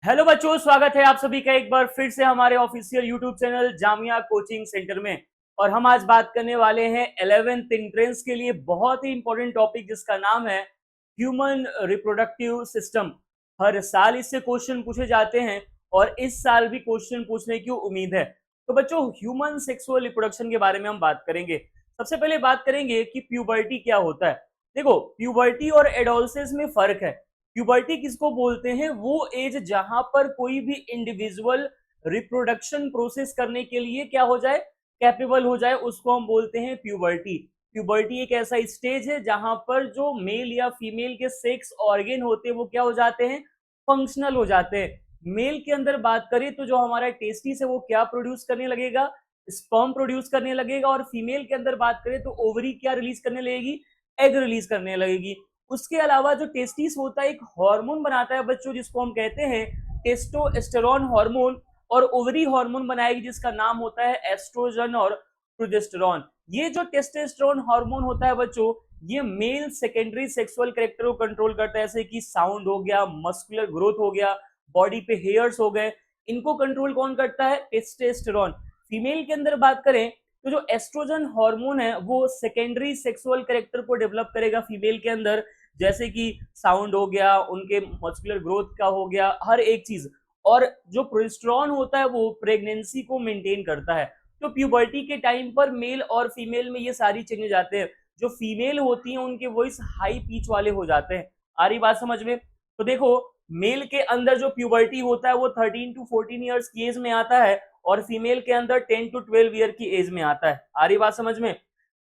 Hello बच्चों, स्वागत है आप सभी का एक बार फिर से हमारे official YouTube channel Jamia coaching centre में। और हम आज बात करने वाले हैं 11th एंट्रेंस के लिए बहुत ही इंपॉर्टेंट टॉपिक जिसका नाम है ह्यूमन रिप्रोडक्टिव सिस्टम। हर साल इससे क्वेश्चन पूछे जाते हैं और इस साल भी क्वेश्चन पूछने की उम्मीद है। तो बच्चों, ह्यूमन सेक्सुअल रिप्रोडक्शन के बारे में हम बात करेंगे। सबसे पहले बात करेंगे कि प्यूबर्टी क्या होता है। देखो, प्यूबर्टी और एडोलसेंस में फर्क है। प्यूबर्टी किसको बोलते हैं? वो एज जहां पर कोई भी इंडिविजुअल रिप्रोडक्शन प्रोसेस करने के लिए क्या हो जाए, कैपेबल हो जाए, उसको हम बोलते हैं प्यूबर्टी। प्यूबर्टी एक ऐसा स्टेज है जहां पर जो मेल या फीमेल के सेक्स ऑर्गन होते हैं वो क्या हो जाते हैं, फंक्शनल हो जाते हैं। मेल के अंदर बात करें तो जो हमारा टेस्टिस है वो क्या प्रोड्यूस करने लगेगा, स्पर्म प्रोड्यूस करने लगेगा। और फीमेल के अंदर बात करें तो ओवरी क्या रिलीज करने लगेगी, एग रिलीज करने लगेगी। उसके अलावा जो टेस्टिस होता है एक हार्मोन बनाता है बच्चों, जिसको हम कहते हैं टेस्टोस्टेरोन हार्मोन, और ओवरी हार्मोन बनाएगी जिसका नाम होता है एस्ट्रोजन और प्रोजेस्टेरोन। ये जो टेस्टोस्टेरोन हार्मोन होता है बच्चों, ये मेल सेकेंडरी सेक्सुअल कैरेक्टर को कंट्रोल करता है, जैसे कि साउंड हो गया, मस्कुलर ग्रोथ हो गया, बॉडी पे हेयर्स हो गए। इनको कंट्रोल कौन करता है? टेस्टोस्टेरोन। फीमेल के अंदर बात करें तो जो एस्ट्रोजन हार्मोन है वो सेकेंडरी सेक्सुअल कैरेक्टर को डेवलप करेगा फीमेल के अंदर, जैसे कि साउंड हो गया, उनके मस्कुलर ग्रोथ का हो गया, हर एक चीज। और जो प्रोजेस्टेरोन होता है वो प्रेगनेंसी को मेंटेन करता है। तो प्यूबर्टी के टाइम पर मेल और फीमेल में ये सारी चेंजेस आते हैं। जो फीमेल होती हैं उनके वॉइस हाई पिच वाले हो जाते हैं। आ रही बात समझ में? तो देखो, मेल के अंदर जो प्यूबर्टी होता है वो 13 टू 14 ईयर्स की एज में आता है, और फीमेल के अंदर 10 टू 12 ईयर की एज में आता है। आ रही बात समझ में?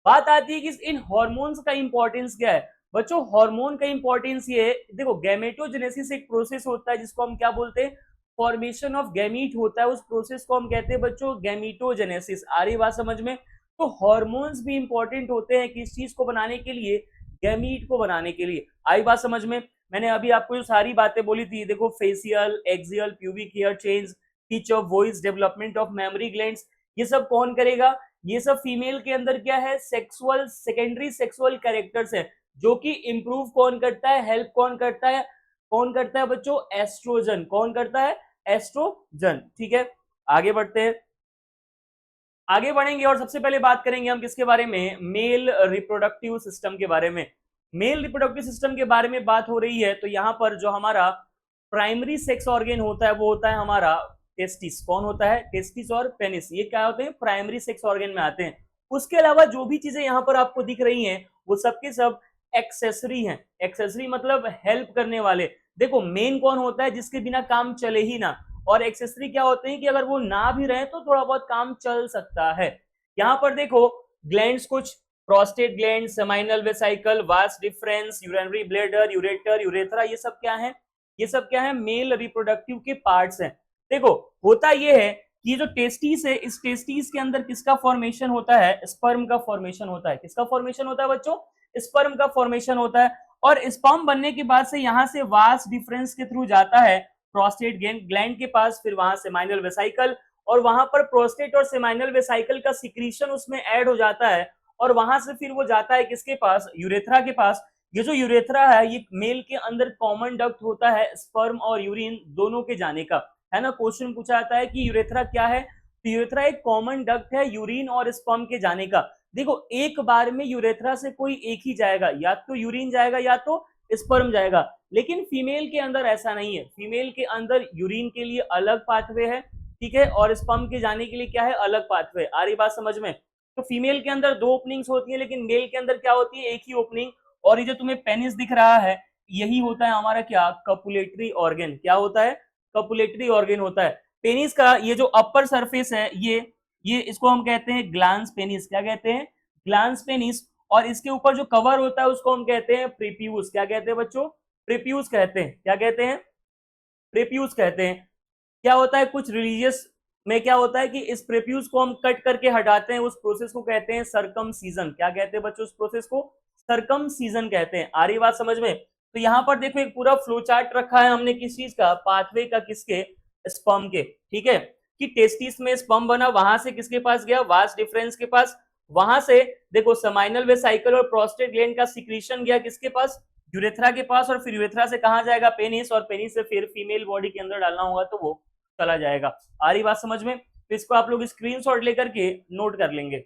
बात आती है कि इन हॉर्मोन्स का इंपॉर्टेंस क्या है। बच्चों, हार्मोन का इंपॉर्टेंस ये है, देखो गैमेटोजेनेसिस एक प्रोसेस होता है जिसको हम क्या बोलते हैं, फॉर्मेशन ऑफ गैमीट होता है। उस प्रोसेस को हम कहते हैं बच्चों गैमीटोजेनेसिस। आ रही बात समझ में? तो हार्मोन्स भी इंपॉर्टेंट होते हैं किस चीज को बनाने के लिए, गैमीट को बनाने के लिए। आई बात समझ में? मैंने अभी आपको जो सारी बातें बोली थी, देखो facial, axial, pubic hair change, pitch of voice, development of memory glands, ये सब कौन करेगा? ये सब फीमेल के अंदर क्या है, सेक्सुअल सेकेंडरी सेक्सुअल कैरेक्टर्स है, जो कि इंप्रूव कौन करता है, हेल्प कौन करता है? कौन करता है बच्चों? एस्ट्रोजन। कौन करता है? एस्ट्रोजन। ठीक है, आगे बढ़ते हैं। आगे बढ़ेंगे और सबसे पहले बात करेंगे हम किसके बारे में, मेल रिप्रोडक्टिव सिस्टम के बारे में। मेल रिप्रोडक्टिव सिस्टम के बारे में बात हो रही है तो यहाँ पर जो हमारा प्राइमरी सेक्स ऑर्गन होता है वो होता है हमारा टेस्टिस। कौन होता है? टेस्टिस और पेनिस, ये क्या होते हैं, प्राइमरी सेक्स ऑर्गन में आते हैं। उसके अलावा जो भी चीजें यहाँ पर आपको दिख रही हैं वो सबके सब एक्सेसरी हैं। एक्सेसरी मतलब हेल्प करने वाले। देखो, मेन कौन होता है जिसके बिना काम चले ही ना, और एक्सेसरी क्या होते हैं कि अगर वो ना भी रहे तो थोड़ा बहुत काम चल सकता है। यहाँ पर देखो, ग्लैंड्स कुछ, prostate gland, seminal vesicle, vas deferens, urinary bladder, ureter, urethra, ये सब क्या है? ये सब क्या है? मेल रिप्रोडक्टिव के पार्ट्स हैं। देखो, होता ये है कि जो टेस्टिस है, इस टेस्टिस के अंदर किसका फॉर्मेशन होता है? स्पर्म का फॉर्मेशन होता है। किसका फॉर्मेशन होता है बच्चों? स्पर्म का फॉर्मेशन होता है। और स्पर्म बनने के बाद से यहाँ से वास डिफरेंस के थ्रू जाता है प्रोस्टेट ग्लैंड के पास, फिर वहां सेमाइनल वेसाइकल, और वहां पर प्रोस्टेट और सेमाइनल वेसाइकल का सिक्रीशन उसमें ऐड हो जाता है, और वहां से फिर वो जाता है किसके पास? यूरेथ्रा के पास। ये जो यूरेथ्रा है ये मेल के अंदर कॉमन डक्ट होता है स्पर्म और यूरिन दोनों के जाने का, है ना। क्वेश्चन पूछा जाता है कि यूरेथ्रा क्या है, तो यूरेथ्रा एक कॉमन डक्ट है यूरिन और स्पर्म के जाने का। देखो, एक बार में यूरेथ्रा से कोई एक ही जाएगा, या तो यूरिन जाएगा या तो स्पर्म जाएगा। लेकिन फीमेल के अंदर ऐसा नहीं है। फीमेल के अंदर यूरिन के लिए अलग पाथवे है, ठीक है, और स्पर्म के जाने के लिए क्या है, अलग पाथवे। आ रही बात समझ में? तो फीमेल के अंदर दो ओपनिंग्स होती है, लेकिन मेल के अंदर क्या होती है, एक ही ओपनिंग। और ये जो तुम्हें पेनिस दिख रहा है यही होता है हमारा क्या, कपुलेटरी ऑर्गन। क्या होता है? कपुलेटरी ऑर्गन होता है। पेनिस का ये जो अपर सरफेस है ये इसको हम कहते हैं ग्लांस पेनिस। क्या कहते हैं? Glans penis. और इसके ऊपर जो कवर होता है उसको हम कहते हैं प्रीप्यूस। क्या कहते हैं बच्चों? प्रीप्यूस कहते हैं। क्या कहते हैं? प्रीप्यूस कहते हैं। क्या होता है, कुछ रिलीजियस में क्या होता है कि इस प्रेप्यूज को हम कट करके हटाते हैं, उस प्रोसेस को कहते हैं सरकमसीजन। क्या कहते हैं बच्चों? उस प्रोसेस को सरकमसीजन कहते हैं। आ रही बात समझ में? तो यहाँ पर देखो एक पूरा फ्लो चार्ट रखा है हमने, किस चीज का, पाथवे का, किसके, स्पर्म के। ठीक है, कि टेस्टिस में स्पर्म बना, वहां से किसके पास गया, वास डिफरेंस के पास। वहां से देखो सेमाइनल वेसाइकल और प्रोस्टेट ग्लैंड का सिक्रीशन गया किसके पास, यूरेथ्रा के पास, और फिर यूरेथ्रा से कहा जाएगा पेनिस, और पेनिस से फिर फीमेल बॉडी के अंदर डालना होगा तो वो चला जाएगा। आ रही बात समझ में? तो इसको आप लोग स्क्रीनशॉट लेकर के नोट कर लेंगे।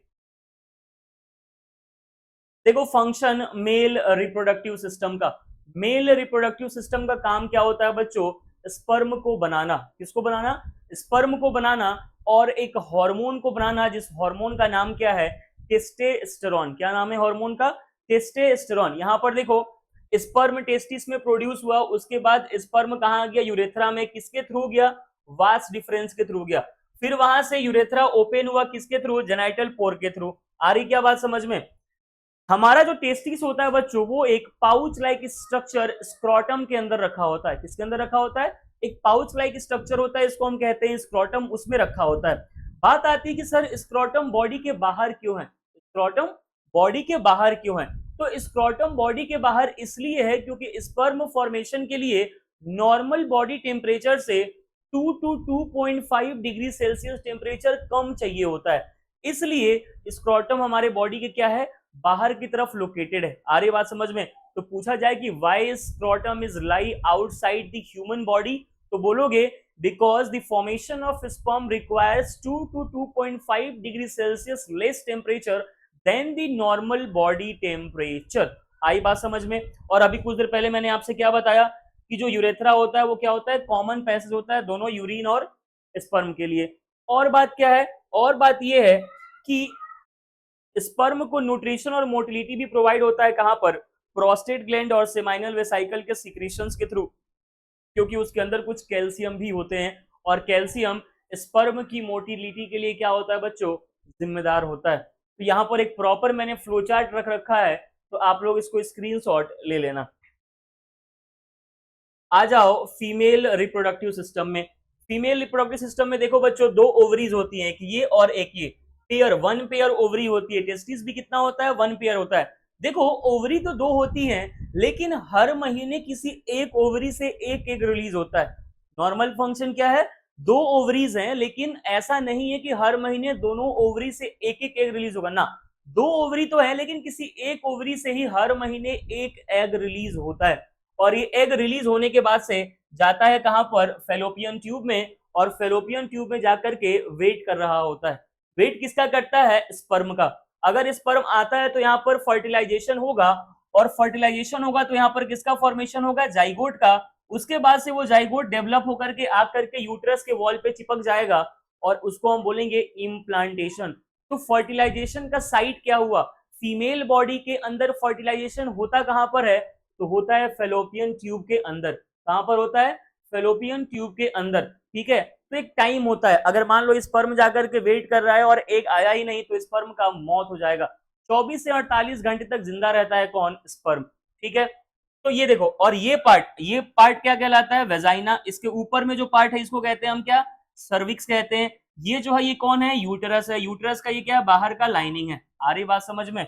देखो फंक्शन मेल रिप्रोडक्टिव सिस्टम का, मेल रिप्रोडक्टिव सिस्टम का काम क्या होता है बच्चों? स्पर्म को बनाना। किसको बनाना? स्पर्म को बनाना, और एक हार्मोन को बनाना, जिस हार्मोन का नाम क्या है? टेस्टेस्टेरोन। क्या नाम है हार्मोन का? टेस्टेस्टेरोन। यहां पर देखो स्पर्म टेस्टिस में प्रोड्यूस हुआ, उसके बाद स्पर्म कहां गया? यूरेथ्रा में। किसके थ्रू गया? वास डिफरेंस के थ्रू गया। फिर वहां से यूरेथ्रा ओपन हुआ, किसके थ्रू? जेनाइटल पोर के थ्रू। आ रही क्या बात समझ में? हमारा जो टेस्टिस होता है बच्चों, वो एक पाउच लाइक स्ट्रक्चर स्क्रोटम के अंदर रखा होता है। किसके अंदर रखा होता है? एक पाउच लाइक स्ट्रक्चर होता है, इसको हम कहते हैं स्क्रोटम, उसमें रखा होता है। बात आती है कि सर स्क्रोटम बॉडी के बाहर क्यों है? स्क्रोटम बॉडी के बाहर क्यों है? तो स्क्रोटम बॉडी के बाहर इसलिए है क्योंकि स्पर्म फॉर्मेशन के लिए नॉर्मल बॉडी टेम्परेचर से 2 to 2.5 डिग्री सेल्सियस टेम्परेचर कम चाहिए होता है, इसलिए स्क्रोटम हमारे बॉडी के क्या है? बाहर की तरफ लोकेटेड है। आ रही बात समझ में? तो पूछा जाए कि why scrotum is lie outside the human body, तो बोलोगे because the formation of sperm requires 2 to 2.5 degree celsius less temperature than the normal body temperature. आई बात समझ में? और अभी कुछ देर पहले मैंने आपसे क्या बताया कि जो यूरेथ्रा होता है वो क्या होता है? कॉमन पैसेज होता है दोनों यूरिन और स्पर्म के लिए। और बात क्या है? और बात यह है कि स्पर्म को न्यूट्रिशन और मोटिलिटी भी प्रोवाइड होता है कहां पर? प्रोस्टेट ग्लैंड और सेमाइनल वेसाइकल के सिक्रीशंस के थ्रू, क्योंकि उसके अंदर कुछ कैल्शियम भी होते हैं, और कैल्शियम स्पर्म की मोटिलिटी के लिए क्या होता है बच्चों? जिम्मेदार होता है। तो यहां पर एक प्रॉपर मैंने फ्लोचार्ट रख रखा है, तो आप लोग इसको स्क्रीनशॉट ले लेना। आ जाओ फीमेल रिप्रोडक्टिव सिस्टम में। फीमेल रिप्रोडक्टिव सिस्टम में देखो बच्चों, दो ओवरीज होती हैं, एक ये और एक ये। पेयर, वन पेयर ओवरी होती है। टेस्टिस भी कितना होता है? वन पेयर होता है। देखो ओवरी तो दो होती हैं, लेकिन हर महीने किसी एक ओवरी से एक एग रिलीज होता है। नॉर्मल फंक्शन क्या है? दो ओवरीज हैं, लेकिन ऐसा नहीं है कि हर महीने दोनों ओवरी से एक एक एग रिलीज होगा ना। दो ओवरी तो है, लेकिन किसी एक ओवरी से ही हर महीने एक एग रिलीज होता है, और ये एग रिलीज होने के बाद से जाता है कहां पर? फेलोपियन ट्यूब में, और फेलोपियन ट्यूब में जाकर के वेट कर रहा होता है। वेट किसका करता है? स्पर्म का। अगर स्पर्म आता है तो यहाँ पर फर्टिलाइजेशन होगा, और फर्टिलाइजेशन होगा तो यहाँ पर किसका फॉर्मेशन होगा? जाइगोट का। उसके बाद से वो जाइगोट डेवलप होकर के आकर के यूट्रस के वॉल पे चिपक जाएगा, और उसको हम बोलेंगे इम्प्लांटेशन। तो फर्टिलाइजेशन का साइट क्या हुआ? फीमेल बॉडी के अंदर फर्टिलाइजेशन होता कहां पर है? तो होता है फेलोपियन ट्यूब के अंदर। कहां पर होता है? फेलोपियन ट्यूब के अंदर। ठीक है, तो एक टाइम होता है, अगर मान लो स्पर्म जाकर के वेट कर रहा है और एक आया ही नहीं, तो स्पर्म का मौत हो जाएगा। 24 से 48 घंटे तक जिंदा रहता है कौन? स्पर्म। ठीक है, तो ये देखो, और ये पार्ट क्या कहलाता है? वेजाइना। इसके ऊपर में जो पार्ट है इसको कहते हैं हम क्या? सर्विक्स कहते हैं। ये जो है ये कौन है? यूटेरस है। यूटेरस का ये क्या है? बाहर का लाइनिंग है। आ रही बात समझ में?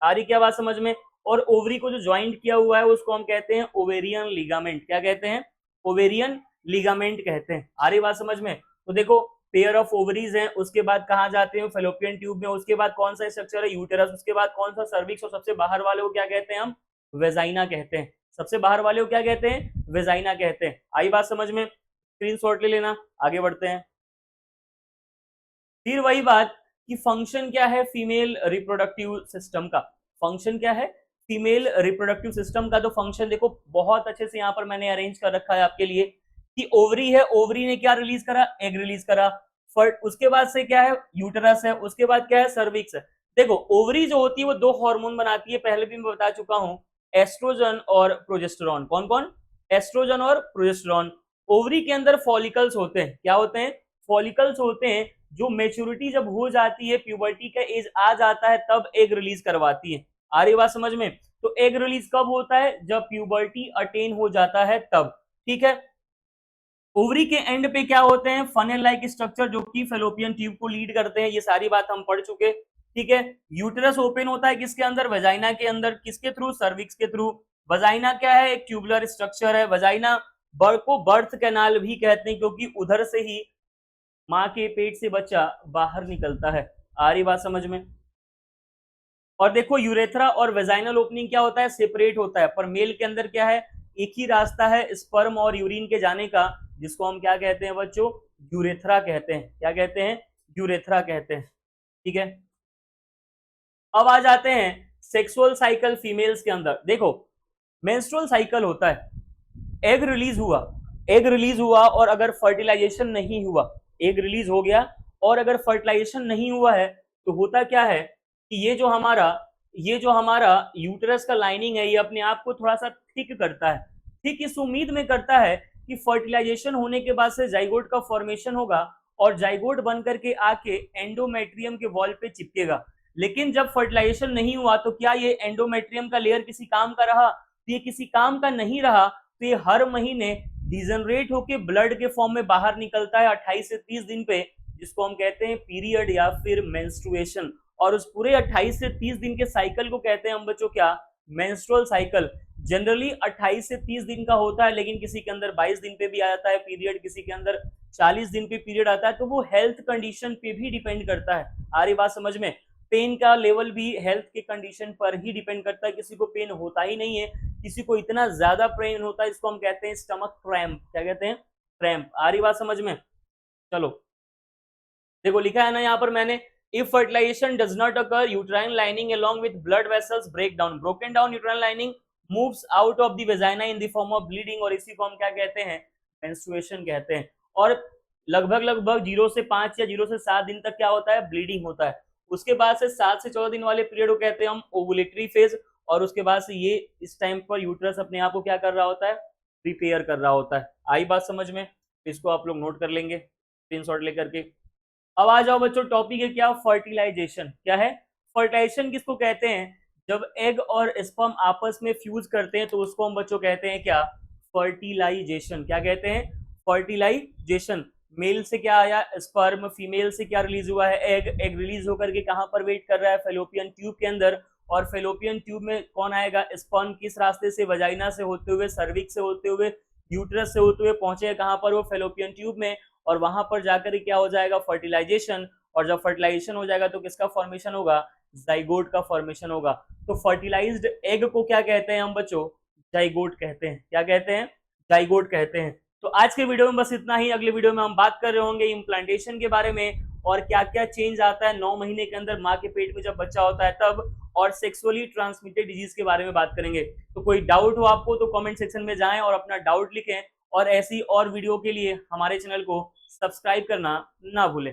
आ रही क्या बात समझ में? और ओवरी को जो ज्वाइंट किया हुआ है उसको हम कहते हैं ओवेरियन लिगामेंट। क्या कहते हैं? ओवेरियन लिगामेंट कहते हैं। आ रही बात समझ में? तो देखो पेयर ऑफ ओवरीज हैं, उसके बाद कहां जाते हैं? फेलोपियन ट्यूब में। उसके बाद कौन सा स्ट्रक्चर है? यूटेरस। उसके बाद कौन सा? सर्विक्स। और सबसे बाहर वाले को क्या कहते हैं हम? वेजाइना कहते हैं। सबसे बाहर वाले को क्या कहते हैं? वेजाइना कहते हैं। आई बात समझ में? स्क्रीनशॉट ले लेना, आगे बढ़ते हैं। फिर वही बात कि फंक्शन क्या है फीमेल रिप्रोडक्टिव सिस्टम का? फंक्शन क्या है फीमेल रिप्रोडक्टिव सिस्टम का? तो फंक्शन देखो बहुत अच्छे से यहां पर मैंने अरेंज कर रखा है आपके लिए कि ओवरी है, ओवरी ने क्या रिलीज करा? एग रिलीज करा। उसके बाद से क्या है? यूटेरस है। उसके बाद क्या है? सर्विक्स है। देखो ओवरी जो होती है वो दो हार्मोन बनाती है, पहले भी मैं बता चुका हूं, एस्ट्रोजन और प्रोजेस्टेरॉन। कौन कौन? एस्ट्रोजन और प्रोजेस्टेरॉन। ओवरी के अंदर फॉलिकल्स होते हैं। क्या होते हैं? फॉलिकल्स होते हैं, जो मेच्योरिटी जब हो जाती है, प्यूबर्टी का एज आ जाता है, तब एग रिलीज करवाती है। आ रही बात समझ में? तो एग रिलीज कब होता है? जब प्यूबर्टी अटेन हो जाता है तब। ठीक है, ओवरी के एंड पे क्या होते हैं? फनेल लाइक स्ट्रक्चर, जो कि फेलोपियन ट्यूब को लीड करते हैं। ये सारी बात हम पढ़ चुके। ठीक है, यूटेरस ओपन होता है किसके अंदर? वजाइना के अंदर। किसके थ्रू? सर्विक्स के थ्रू। वजाइना क्या है? एक ट्यूबुलर स्ट्रक्चर है। वजाइना को बर्थ कैनाल भी कहते हैं, क्योंकि उधर से ही माँ के पेट से बच्चा बाहर निकलता है। आ रही बात समझ में? और देखो यूरेथ्रा और वेजाइनल ओपनिंग क्या होता है, सेपरेट होता है, पर मेल के अंदर क्या है, एक ही रास्ता है स्पर्म और यूरिन के जाने का, जिसको हम क्या कहते हैं बच्चों, यूरेथ्रा कहते हैं। क्या कहते हैं, यूरेथ्रा कहते हैं। ठीक है, अब आ जाते हैं सेक्सुअल साइकिल फीमेल्स के अंदर। देखो मेंस्ट्रुअल साइकिल होता है, एग रिलीज हुआ, एग रिलीज हुआ और अगर फर्टिलाइजेशन नहीं हुआ, एग रिलीज हो गया और अगर फर्टिलाइजेशन नहीं हुआ है, तो होता क्या है कि ये जो हमारा यूटरस का लाइनिंग है, ये अपने आप को थोड़ा सा थिक करता है। ठीक इस उम्मीद में करता है कि फर्टिलाइजेशन होने के बाद से जाइगोट का फॉर्मेशन होगा और जाइगोट बन करके आके एंडोमेट्रियम के वॉल पे चिपकेगा। लेकिन जब फर्टिलाइजेशन नहीं हुआ तो क्या ये एंडोमेट्रियम का लेयर किसी काम का रहा? तो ये किसी काम का नहीं रहा, तो ये हर महीने डिजनरेट होके ब्लड के फॉर्म में बाहर निकलता है 28 से 30 दिन पे, जिसको हम कहते हैं पीरियड या फिर मेंस्ट्रुएशन। और उस पूरे 28 से 30 दिन के साइकिल को कहते हैं हम बच्चों क्या, मेंस्ट्रुअल साइकिल। जनरली 28 से 30 दिन का होता है, लेकिन किसी के अंदर 22 दिन पे भी आ जाता है पीरियड, किसी के अंदर 40 दिन पे पीरियड आता है, तो वो हेल्थ कंडीशन पे भी डिपेंड करता है। आ रही बात समझ में? पेन का लेवल भी हेल्थ के कंडीशन पर ही डिपेंड करता है। किसी को पेन होता ही नहीं है, किसी को इतना ज्यादा पेन होता है, इसको हम कहते हैं स्टमक क्रैम्प। क्या कहते हैं, क्रैम्प। आ रही बात समझ में? चलो देखो लिखा है ना यहाँ पर मैंने, if fertilization does not occur uterine lining along with blood vessels break down, broken down uterine lining moves out of the vagina in the form of bleeding, और इसी को हम क्या कहते हैं, मेंस्ट्रुएशन कहते हैं। और लगभग लगभग 0 से 5 या 0 से 7 दिन तक क्या होता है, ब्लीडिंग होता है। उसके बाद से 7 से 14 दिन वाले पीरियड को कहते हैं हम ओवुलेटरी फेज, और उसके बाद से ये इस टाइम पर यूट्रस अपने आप को क्या कर रहा होता है, प्रिपेयर कर रहा होता है। आई बात समझ में? इसको आप लोग नोट कर लेंगे स्क्रीनशॉट लेकर के। अब आ जाओ बच्चों, टॉपिक है क्या, फर्टिलाइजेशन। क्या है, फर्टिलाइजेशन किसको कहते हैं, जब एग और स्पर्म आपस में फ्यूज करते हैं तो उसको हम बच्चों कहते हैं क्या, फर्टिलाइजेशन। क्या कहते हैं, फर्टिलाइजेशन। मेल से क्या आया, स्पर्म, फीमेल से क्या रिलीज हुआ है, एग। एग रिलीज होकर के कहां पर वेट कर रहा है, फेलोपियन ट्यूब के अंदर। और फेलोपियन ट्यूब में कौन आएगा, स्पर्म किस रास्ते से, वजाइना से होते हुए, सर्विक्स से होते हुए, यूट्रस से होते हुए पहुंचे कहां पर, वो फेलोपियन ट्यूब में। और वहां पर जाकर क्या हो जाएगा, फर्टिलाइजेशन। और जब फर्टिलाइजेशन हो जाएगा तो किसका फॉर्मेशन होगा, जाइगोट का फॉर्मेशन होगा। तो फर्टिलाइज्ड एग को क्या कहते हैं हम बच्चों, जाइगोट कहते हैं। क्या कहते हैं, जाइगोट कहते हैं। तो आज के वीडियो में बस इतना ही। अगले वीडियो में हम बात कर रहे होंगे इम्प्लांटेशन के बारे में, और क्या क्या चेंज आता है 9 महीने के अंदर माँ के पेट में जब बच्चा होता है तब, और सेक्सुअली ट्रांसमिटेड डिजीज के बारे में बात करेंगे। तो कोई डाउट हो आपको तो कमेंट सेक्शन में जाएं और अपना डाउट लिखें, और ऐसी और वीडियो के लिए हमारे चैनल को सब्सक्राइब करना ना भूलें।